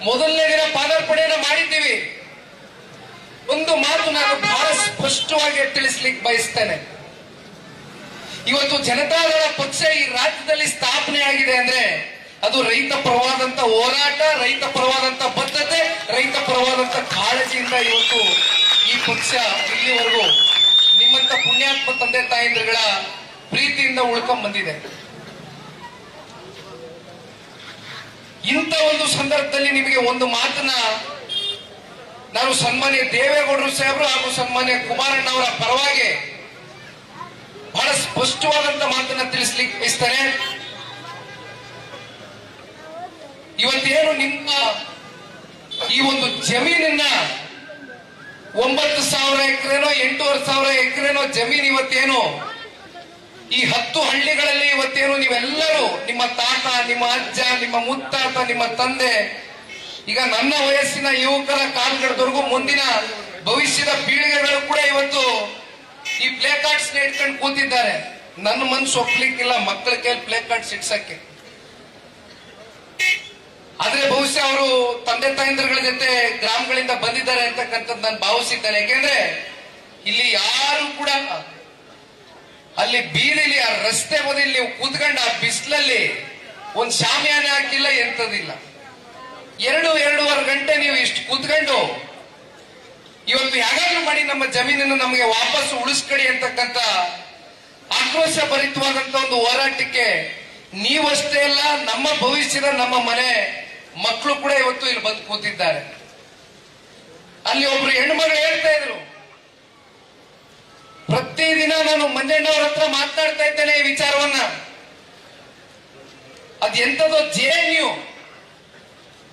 ಮೊದಲನೇ ದಿನ ಪಾದಾರ್ಪಣೆಯನ್ನು ಮಾಡಿದ್ದೀವಿ. ಒಂದು ಮಾತು ನಾನು ಬಹಳ ಸ್ಪಷ್ಟವಾಗಿ ತಿಳಿಸ್ಲಿಕ್ಕೆ ಬಯಸ್ತೇನೆ. ಇವತ್ತು ಜನತಾದಳ ಪಕ್ಷ ಈ ರಾಜ್ಯದಲ್ಲಿ ಸ್ಥಾಪನೆ ಆಗಿದೆ ಅಂದ್ರೆ ಅದು ರೈತ ಪರವಾದಂತ ಹೋರಾಟ, ರೈತ ಪರವಾದಂತ ಬದ್ಧತೆ, ರೈತ ಪರವಾದಂತ ಕಾಳಜಿಯಿಂದ ಇವತ್ತು ಈ ಪಕ್ಷ ಇಲ್ಲಿವರೆಗೂ ನಿಮ್ಮಂತ ಪುಣ್ಯಾತ್ಮ ತಂದೆ ತಾಯಂದಿರುಗಳ ಪ್ರೀತಿಯಿಂದ ಉಳ್ಕೊಂಡ್ ಬಂದಿದೆ. ಇಂಥ ಒಂದು ಸಂದರ್ಭದಲ್ಲಿ ನಿಮಗೆ ಒಂದು ಮಾತನ್ನ ನಾನು ಸನ್ಮಾನ್ಯ ದೇವೇಗೌಡರು ಸಾಹೇಬರು ಹಾಗೂ ಸನ್ಮಾನ್ಯ ಕುಮಾರಣ್ಣ ಅವರ ಪರವಾಗಿ ಬಹಳ ಸ್ಪಷ್ಟವಾದಂತ ಮಾತನ್ನ ತಿಳಿಸ್ಲಿಕ್ಕೆ ಬಯಸ್ತಾರೆ. ಇವತ್ತೇನು ನಿಮ್ಮ ಈ ಒಂದು ಜಮೀನನ್ನ 9,000 ಎಕರೆನೋ 8,500 ಎಕರೆನೋ ಜಮೀನು ಇವತ್ತೇನು ಈ 10 ಹಳ್ಳಿಗಳಲ್ಲಿ ಇವತ್ತೇನು ನೀವೆಲ್ಲರೂ ನಿಮ್ಮ ತಾತ, ನಿಮ್ಮ ಅಜ್ಜ, ನಿಮ್ಮ ಮುತ್ತಾತ, ನಿಮ್ಮ ತಂದೆ, ಈಗ ನನ್ನ ವಯಸ್ಸಿನ ಯುವಕರ ಕಾಲಘಟ್ಟದವರೆಗೂ ಮುಂದಿನ ಭವಿಷ್ಯದ ಪೀಳಿಗೆಗಳು ಕೂಡ ಇವತ್ತು ಈ ಪ್ಲೇ ಕಾರ್ಡ್ಸ್ ಇಟ್ಕೊಂಡು ಕೂತಿದ್ದಾರೆ. ನನ್ನ ಮನ್ಸು ಒಪ್ಲಿಕ್ಕಿಲ್ಲ ಮಕ್ಕಳ ಕೈಲಿ ಪ್ಲೇ ಕಾರ್ಡ್ ಸಿಡ್ಸಕ್ಕೆ. ಆದ್ರೆ ಬಹುಶಃ ಅವರು ತಂದೆ ತಾಯಂದಿರುಗಳ ಜೊತೆ ಗ್ರಾಮಗಳಿಂದ ಬಂದಿದ್ದಾರೆ ಅಂತಕ್ಕಂಥದ್ದು ನಾನು ಭಾವಿಸಿದ್ದೇನೆ. ಯಾಕೆಂದ್ರೆ ಇಲ್ಲಿ ಯಾರು ಕೂಡ ಅಲ್ಲಿ ಬೀದಿಲಿ ಆ ರಸ್ತೆ ಬದಿಲಿ ನೀವು ಕೂತ್ಕೊಂಡು ಆ ಬಿಸಿಲಲ್ಲಿ ಒಂದ್ ಶಾಮಿಯಾನೆ ಹಾಕಿಲ್ಲ, ಎಂತದಿಲ್ಲ. 2-2.5 ಗಂಟೆ ನೀವು ಇಷ್ಟು ಕೂತ್ಕೊಂಡು ಇವತ್ತು ಯಾಗಾದ್ರೂ ಮಾಡಿ ನಮ್ಮ ಜಮೀನನ್ನು ನಮಗೆ ವಾಪಸ್ ಉಳಿಸ್ಕೊಡಿ ಅಂತಕ್ಕಂಥ ಆಕ್ರೋಶ ಭರಿತವಾದಂತ ಒಂದು ಹೋರಾಟಕ್ಕೆ ನೀವಷ್ಟೇ ಅಲ್ಲ, ನಮ್ಮ ಭವಿಷ್ಯದ ನಮ್ಮ ಮನೆ ಮಕ್ಕಳು ಕೂಡ ಇವತ್ತು ಇಲ್ಲಿ ಬಂದು ಕೂತಿದ್ದಾರೆ. ಅಲ್ಲಿ ಒಬ್ರು ಹೆಣ್ಮಗಳು ಹೇಳ್ತಾ ಇದ್ರು, ಪ್ರತಿದಿನ ನಾನು ಮಂಜಣ್ಣವ್ರ ಹತ್ರ ಮಾತನಾಡ್ತಾ ಇದ್ದೇನೆ ಈ ವಿಚಾರವನ್ನ. ಅದ್ ಎಂತದೋ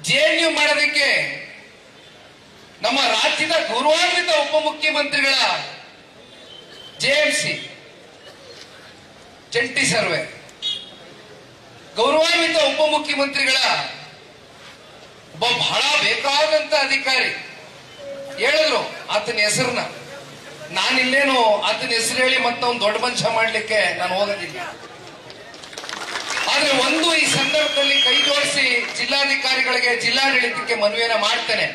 ಜೆಎನ್ಯು ಮಾಡೋದಕ್ಕೆ ನಮ್ಮ ರಾಜ್ಯದ ಗೌರವಾನ್ವಿತ ಉಪಮುಖ್ಯಮಂತ್ರಿಗಳ ಜೆಎಂಸಿ ಜಂಟಿ ಸರ್ವೆ ಗೌರವಾನ್ವಿತ ಉಪಮುಖ್ಯಮಂತ್ರಿಗಳ ಒಬ್ಬ ಬಹಳ ಬೇಕಾದಂತ ಅಧಿಕಾರಿ ಹೇಳಿದ್ರು ಆತನ ಹೆಸರನ್ನ. ನಾನಿಲ್ಲೇನು ಆತನ ಹೆಸರು ಹೇಳಿ ಮತ್ತೊಂದು ದೊಡ್ಡ ಮನುಷ್ಯ ಮಾಡ್ಲಿಕ್ಕೆ ನಾನು ಹೋಗೋದಿಲ್ಲ. ಆದ್ರೆ ಒಂದು ಈ ಸಂದರ್ಭದಲ್ಲಿ ಕೈ ಜೋಡಿಸಿ ಜಿಲ್ಲಾಧಿಕಾರಿಗಳಿಗೆ, ಜಿಲ್ಲಾಡಳಿತಕ್ಕೆ ಮನವಿಯನ್ನ ಮಾಡ್ತೇನೆ.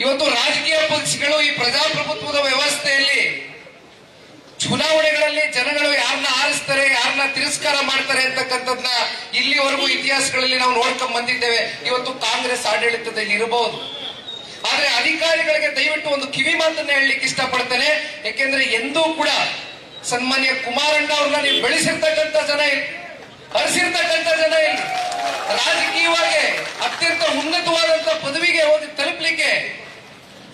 ಇವತ್ತು ರಾಜಕೀಯ ಪಕ್ಷಗಳು ಈ ಪ್ರಜಾಪ್ರಭುತ್ವದ ವ್ಯವಸ್ಥೆಯಲ್ಲಿ ಚುನಾವಣೆಗಳಲ್ಲಿ ಜನಗಳು ಯಾರನ್ನ ಆರಿಸ್ತಾರೆ, ಯಾರನ್ನ ತಿರಸ್ಕಾರ ಮಾಡ್ತಾರೆ ಅಂತಕ್ಕಂಥದ್ನ ಇಲ್ಲಿವರೆಗೂ ಇತಿಹಾಸಗಳಲ್ಲಿ ನಾವು ನೋಡ್ಕೊಂಡ್ ಬಂದಿದ್ದೇವೆ. ಇವತ್ತು ಕಾಂಗ್ರೆಸ್ ಆಡಳಿತದಲ್ಲಿ ಇರಬಹುದು. ಆದ್ರೆ ಅಧಿಕಾರಿಗಳಿಗೆ ದಯವಿಟ್ಟು ಒಂದು ಕಿವಿ ಮಾತನ್ನ ಹೇಳಲಿಕ್ಕೆ ಇಷ್ಟಪಡ್ತೇನೆ. ಯಾಕೆಂದ್ರೆ ಎಂದೂ ಕೂಡ ಸನ್ಮಾನ್ಯ ಕುಮಾರಣ್ಣ ಅವ್ರನ್ನ ನೀವು ಬೆಳೆಸಿರ್ತಕ್ಕಂಥ ಜನ ಇಲ್ಲಿ, ಹರಿಸಿರ್ತಕ್ಕಂಥ ಜನ ಇಲ್ಲಿ, ರಾಜಕೀಯವಾಗಿ ಅತ್ಯಂತ ಉನ್ನತವಾದಂತ ಪದವಿಗೆ ಹೋಗಿ ತಲುಪಲಿಕ್ಕೆ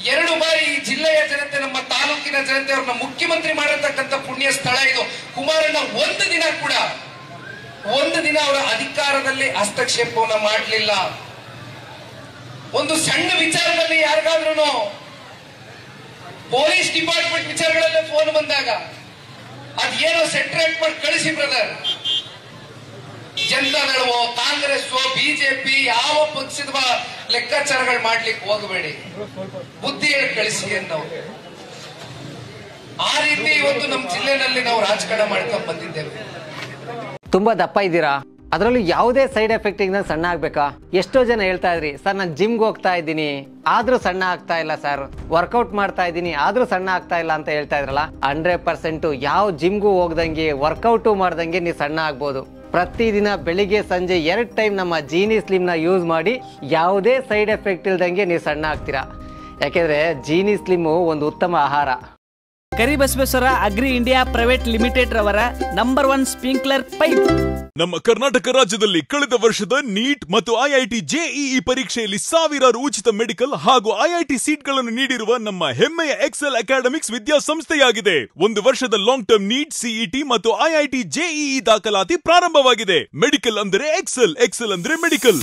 2 ಬಾರಿ ಈ ಜಿಲ್ಲೆಯ ಜನತೆ, ನಮ್ಮ ತಾಲೂಕಿನ ಜನತೆ ಅವ್ರನ್ನ ಮುಖ್ಯಮಂತ್ರಿ ಮಾಡಿರ್ತಕ್ಕಂಥ ಪುಣ್ಯ ಸ್ಥಳ ಇದು. ಕುಮಾರಣ್ಣ ಒಂದು ದಿನ ಅವರ ಅಧಿಕಾರದಲ್ಲಿ ಹಸ್ತಕ್ಷೇಪವನ್ನ ಮಾಡಲಿಲ್ಲ. ಒಂದು ಸಣ್ಣ ವಿಚಾರದಲ್ಲಿ ಯಾರಿಗಾದ್ರೂ ಪೊಲೀಸ್ ಡಿಪಾರ್ಟ್ಮೆಂಟ್ ವಿಚಾರಗಳಲ್ಲೇ ಫೋನ್ ಬಂದಾಗ ಅದೇನೋ ಸೆಟ್ರೇಟ್ ಮಾಡಿ ಕಳಿಸಿ ಬ್ರದರ್, ಜನತಾದಳವೋ ಕಾಂಗ್ರೆಸ್ ಬಿಜೆಪಿ ಯಾವ ಪಕ್ಷದ ಲೆಕ್ಕಾಚಾರಗಳು ಮಾಡ್ಲಿಕ್ಕೆ ಹೋಗಬೇಡಿ, ಬುದ್ಧಿ ಹೇಳಿ ಕಳಿಸಿ ನಾವು. ಆ ರೀತಿ ಇವತ್ತು ನಮ್ಮ ಜಿಲ್ಲೆನಲ್ಲಿ ನಾವು ರಾಜಕಾರಣ ಮಾಡ್ಕೊಂಡು ಬಂದಿದ್ದೇವೆ. ತುಂಬಾ ದಪ್ಪ ಇದ್ದೀರಾ, ಅದರಲ್ಲೂ ಯಾವುದೇ ಸೈಡ್ ಎಫೆಕ್ಟ್ ಇಂದ ಸಣ್ಣ ಆಗ್ಬೇಕಾ? ಎಷ್ಟೋ ಜನ ಹೇಳ್ತಾ ಇದ್ರಿ, ಸರ್ ನಾನು ಜಿಮ್ಗೆ ಹೋಗ್ತಾ ಇದ್ದೀನಿ ಆದ್ರೂ ಸಣ್ಣ ಆಗ್ತಾ ಇಲ್ಲ ಸರ್, ವರ್ಕೌಟ್ ಮಾಡ್ತಾ ಇದ್ದೀನಿ ಆದ್ರೂ ಸಣ್ಣ ಆಗ್ತಾ ಇಲ್ಲ ಅಂತ ಹೇಳ್ತಾ ಇದ್ರಲ್ಲ. 100% ಯಾವ ಜಿಮ್ಗೂ ಹೋಗ್ದಂಗೆ ವರ್ಕೌಟು ಮಾಡ್ದಂಗೆ ನೀವು ಸಣ್ಣ ಆಗ್ಬೋದು. ಪ್ರತಿದಿನ ಬೆಳಿಗ್ಗೆ ಸಂಜೆ 2 ಟೈಮ್ ನಮ್ಮ ಜೀನಿ ಸ್ಲಿಮ್ ನ ಯೂಸ್ ಮಾಡಿ ಯಾವುದೇ ಸೈಡ್ ಎಫೆಕ್ಟ್ ಇಲ್ದಂಗೆ ನೀವು ಸಣ್ಣ ಆಗ್ತೀರಾ. ಯಾಕೆಂದ್ರೆ ಜೀನಿ ಸ್ಲಿಮ್ ಒಂದು ಉತ್ತಮ ಆಹಾರ. Karibasaveshwara agri India private limited ರವರ ನಂಬರ್ 1 ಸ್ಪ್ರಿಂಕ್ಲರ್ ಪೈಪ್. ನಮ್ಮ ಕರ್ನಾಟಕ ರಾಜ್ಯದಲ್ಲಿ ಕಳೆದ ವರ್ಷದ ನೀಟ್ ಮತ್ತು ಐಐಟಿ ಜೆಇಇ ಪರೀಕ್ಷೆಯಲ್ಲಿ ಸಾವಿರಾರು ಉಚಿತ ಮೆಡಿಕಲ್ ಹಾಗೂ ಐಐಟಿ ಸೀಟ್ಗಳನ್ನು ನೀಡಿರುವ ನಮ್ಮ ಹೆಮ್ಮೆಯ ಎಕ್ಸೆಲ್ ಅಕಾಡೆಮಿಕ್ಸ್ ವಿದ್ಯಾಸಂಸ್ಥೆಯಾಗಿದೆ. 1 ವರ್ಷದ ಲಾಂಗ್ ಟರ್ಮ್ ನೀಟ್, ಸಿಇಟಿ ಮತ್ತು ಐಐಟಿ ಜೆಇಇ ದಾಖಲಾತಿ ಪ್ರಾರಂಭವಾಗಿದೆ. ಮೆಡಿಕಲ್ ಅಂದರೆ ಎಕ್ಸೆಲ್, ಎಕ್ಸೆಲ್ ಅಂದ್ರೆ ಮೆಡಿಕಲ್.